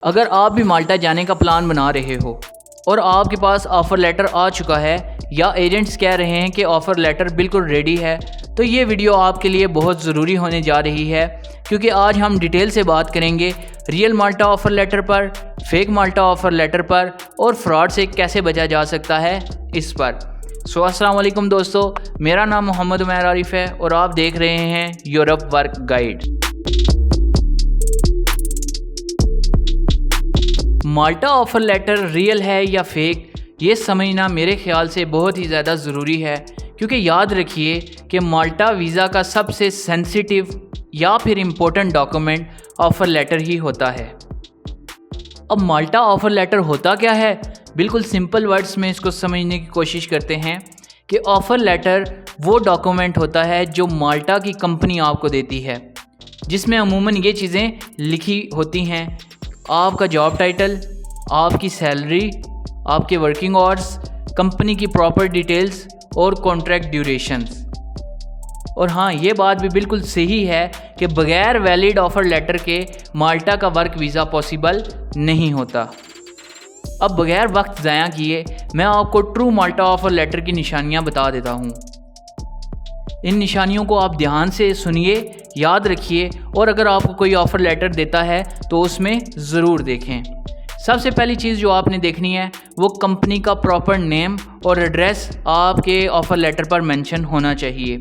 अगर आप भी माल्टा जाने का प्लान बना रहे हो और आपके पास ऑफ़र लेटर आ चुका है या एजेंट्स कह रहे हैं कि ऑफ़र लेटर बिल्कुल रेडी है, तो ये वीडियो आपके लिए बहुत ज़रूरी होने जा रही है, क्योंकि आज हम डिटेल से बात करेंगे रियल माल्टा ऑफ़र लेटर पर, फेक माल्टा ऑफ़र लेटर पर और फ्रॉड से कैसे बचा जा सकता है इस पर। अस्सलाम वालेकुम दोस्तों, मेरा नाम मोहम्मद उमैर आरिफ है और आप देख रहे हैं यूरोप वर्क गाइड। माल्टा ऑफ़र लेटर रियल है या फेक, ये समझना मेरे ख़्याल से बहुत ही ज़्यादा ज़रूरी है, क्योंकि याद रखिए कि माल्टा वीज़ा का सबसे सेंसिटिव या फिर इम्पोर्टेंट डॉक्यूमेंट ऑफ़र लेटर ही होता है। अब माल्टा ऑफ़र लेटर होता क्या है, बिल्कुल सिंपल वर्ड्स में इसको समझने की कोशिश करते हैं कि ऑफ़र लेटर वो डॉक्यूमेंट होता है जो माल्टा की कंपनी आपको देती है, जिसमें अमूमन ये चीज़ें लिखी होती हैं: आपका जॉब टाइटल, आपकी सैलरी, आपके वर्किंग आवर्स, कंपनी की प्रॉपर डिटेल्स और कॉन्ट्रैक्ट ड्यूरेशंस। और हाँ, ये बात भी बिल्कुल सही है कि बगैर वैलिड ऑफ़र लेटर के माल्टा का वर्क वीज़ा पॉसिबल नहीं होता। अब बगैर वक्त ज़ाया किए मैं आपको ट्रू माल्टा ऑफ़र लेटर की निशानियाँ बता देता हूँ। इन निशानियों को आप ध्यान से सुनिए, याद रखिए और अगर आपको कोई ऑफ़र लेटर देता है तो उसमें ज़रूर देखें। सबसे पहली चीज़ जो आपने देखनी है वो कंपनी का प्रॉपर नेम और एड्रेस आपके ऑफ़र लेटर पर मेंशन होना चाहिए।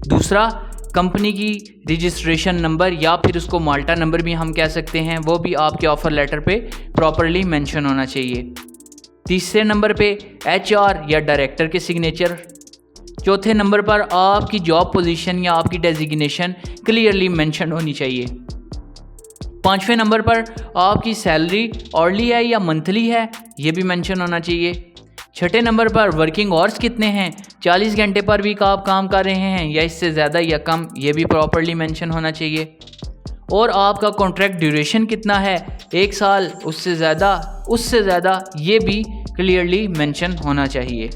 दूसरा, कंपनी की रजिस्ट्रेशन नंबर या फिर उसको माल्टा नंबर भी हम कह सकते हैं, वो भी आपके ऑफ़र लेटर पे प्रॉपरली मेंशन होना चाहिए। तीसरे नंबर पे HR या डायरेक्टर के सिग्नेचर। चौथे नंबर पर आपकी जॉब पोजीशन या आपकी डेजिग्नेशन क्लियरली मेंशन होनी चाहिए। पाँचवें नंबर पर आपकी सैलरी ऑर्ली है या मंथली है, ये भी मेंशन होना चाहिए। छठे नंबर पर वर्किंग आवर्स कितने हैं, 40 घंटे पर वीक आप काम कर रहे हैं या इससे ज़्यादा या कम, ये भी प्रॉपरली मेंशन होना चाहिए। और आपका कॉन्ट्रैक्ट ड्यूरेशन कितना है, 1 साल, उससे ज़्यादा, ये भी क्लियरली मेंशन होना चाहिए।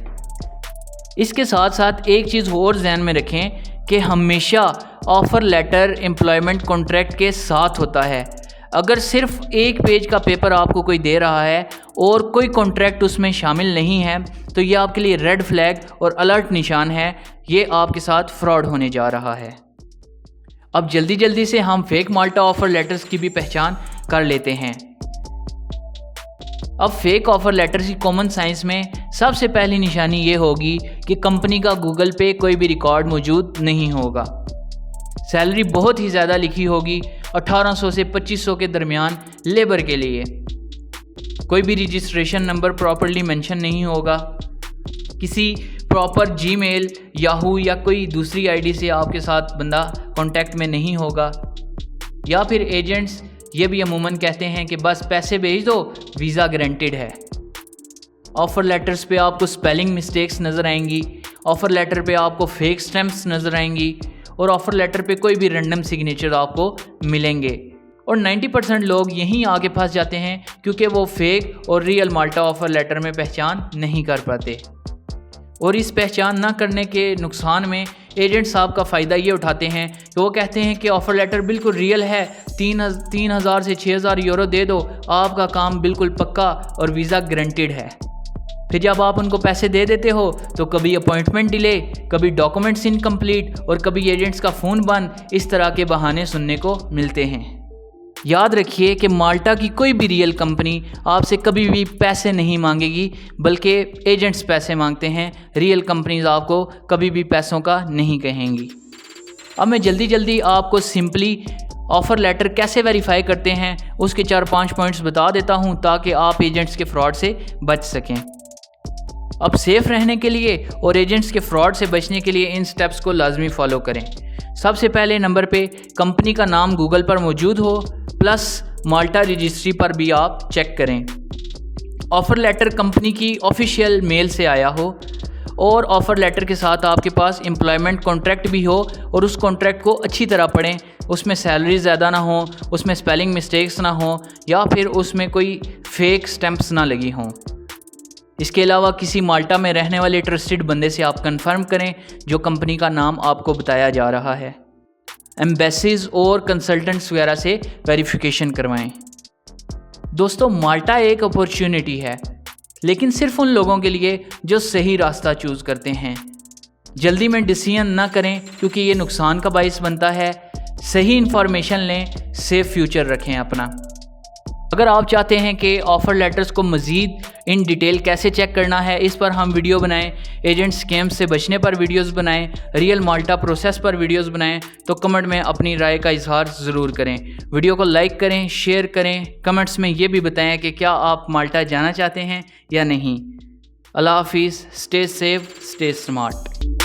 इसके साथ साथ एक चीज़ और ध्यान में रखें कि हमेशा ऑफ़र लेटर एम्प्लॉयमेंट कॉन्ट्रैक्ट के साथ होता है। अगर सिर्फ एक पेज का पेपर आपको कोई दे रहा है और कोई कॉन्ट्रैक्ट उसमें शामिल नहीं है, तो ये आपके लिए रेड फ्लैग और अलर्ट निशान है, ये आपके साथ फ्रॉड होने जा रहा है। अब जल्दी से हम फेक माल्टा ऑफ़र लेटर्स की भी पहचान कर लेते हैं। अब फेक ऑफ़र लेटर्स की कॉमन साइंस में सबसे पहली निशानी ये होगी कि कंपनी का गूगल पे कोई भी रिकॉर्ड मौजूद नहीं होगा। सैलरी बहुत ही ज़्यादा लिखी होगी, 1800 से 2500 के दरमियान लेबर के लिए। कोई भी रजिस्ट्रेशन नंबर प्रॉपरली मेंशन नहीं होगा। किसी प्रॉपर जीमेल, याहू या कोई दूसरी आईडी से आपके साथ बंदा कांटेक्ट में नहीं होगा। या फिर एजेंट्स ये भी अमूमन कहते हैं कि बस पैसे भेज दो, वीज़ा गारंटेड है। ऑफ़र लेटर्स पे आपको स्पेलिंग मिस्टेक्स नज़र आएंगी, ऑफ़र लेटर पे आपको फेक स्टैम्प्स नज़र आएंगी और ऑफ़र लेटर पे कोई भी रैंडम सिग्नेचर आपको मिलेंगे। और 90% लोग यहीं आके फंस जाते हैं, क्योंकि वो फेक और रियल माल्टा ऑफ़र लेटर में पहचान नहीं कर पाते। और इस पहचान ना करने के नुकसान में एजेंट साहब का फ़ायदा ये उठाते हैं कि वो कहते हैं कि ऑफ़र लेटर बिल्कुल रियल है, 3,000 से 6,000 यूरो दे दो, आपका काम बिल्कुल पक्का और वीज़ा गारंटेड है। फिर जब आप उनको पैसे दे देते हो तो कभी अपॉइंटमेंट डिले, कभी डॉक्यूमेंट्स इनकम्प्लीट और कभी एजेंट्स का फ़ोन बंद, इस तरह के बहाने सुनने को मिलते हैं। याद रखिए कि माल्टा की कोई भी रियल कंपनी आपसे कभी भी पैसे नहीं मांगेगी, बल्कि एजेंट्स पैसे मांगते हैं। रियल कंपनीज आपको कभी भी पैसों का नहीं कहेंगी। अब मैं जल्दी आपको सिंपली ऑफ़र लेटर कैसे वेरीफाई करते हैं उसके 4-5 पॉइंट्स बता देता हूं, ताकि आप एजेंट्स के फ्रॉड से बच सकें। अब सेफ़ रहने के लिए और एजेंट्स के फ्रॉड से बचने के लिए इन स्टेप्स को लाजमी फ़ॉलो करें। सबसे पहले नंबर पे कंपनी का नाम गूगल पर मौजूद हो, प्लस माल्टा रजिस्ट्री पर भी आप चेक करें। ऑफ़र लेटर कंपनी की ऑफिशियल मेल से आया हो और ऑफ़र लेटर के साथ आपके पास एम्प्लॉयमेंट कॉन्ट्रैक्ट भी हो और उस कॉन्ट्रैक्ट को अच्छी तरह पढ़ें। उसमें सैलरी ज़्यादा ना हो, उसमें स्पेलिंग मिस्टेक्स ना हो या फिर उसमें कोई फेक स्टैम्प्स ना लगी हों। इसके अलावा किसी माल्टा में रहने वाले ट्रस्टेड बंदे से आप कंफर्म करें जो कंपनी का नाम आपको बताया जा रहा है। एम्बेसीज और कंसल्टेंट्स वगैरह से वेरिफिकेशन करवाएं। दोस्तों, माल्टा एक अपॉर्चुनिटी है, लेकिन सिर्फ उन लोगों के लिए जो सही रास्ता चूज़ करते हैं। जल्दी में डिसीजन ना करें क्योंकि ये नुकसान का बाइस बनता है। सही इन्फॉर्मेशन लें, सेफ फ्यूचर रखें अपना। अगर आप चाहते हैं कि ऑफ़र लेटर्स को मज़ीद इन डिटेल कैसे चेक करना है, इस पर हम वीडियो बनाएं, एजेंट स्कैम्स से बचने पर वीडियोस बनाएं, रियल माल्टा प्रोसेस पर वीडियोस बनाएं, तो कमेंट में अपनी राय का इजहार ज़रूर करें। वीडियो को लाइक करें, शेयर करें, कमेंट्स में ये भी बताएं कि क्या आप माल्टा जाना चाहते हैं या नहीं। अल्लाह हाफिज़। Stay safe, stay smart.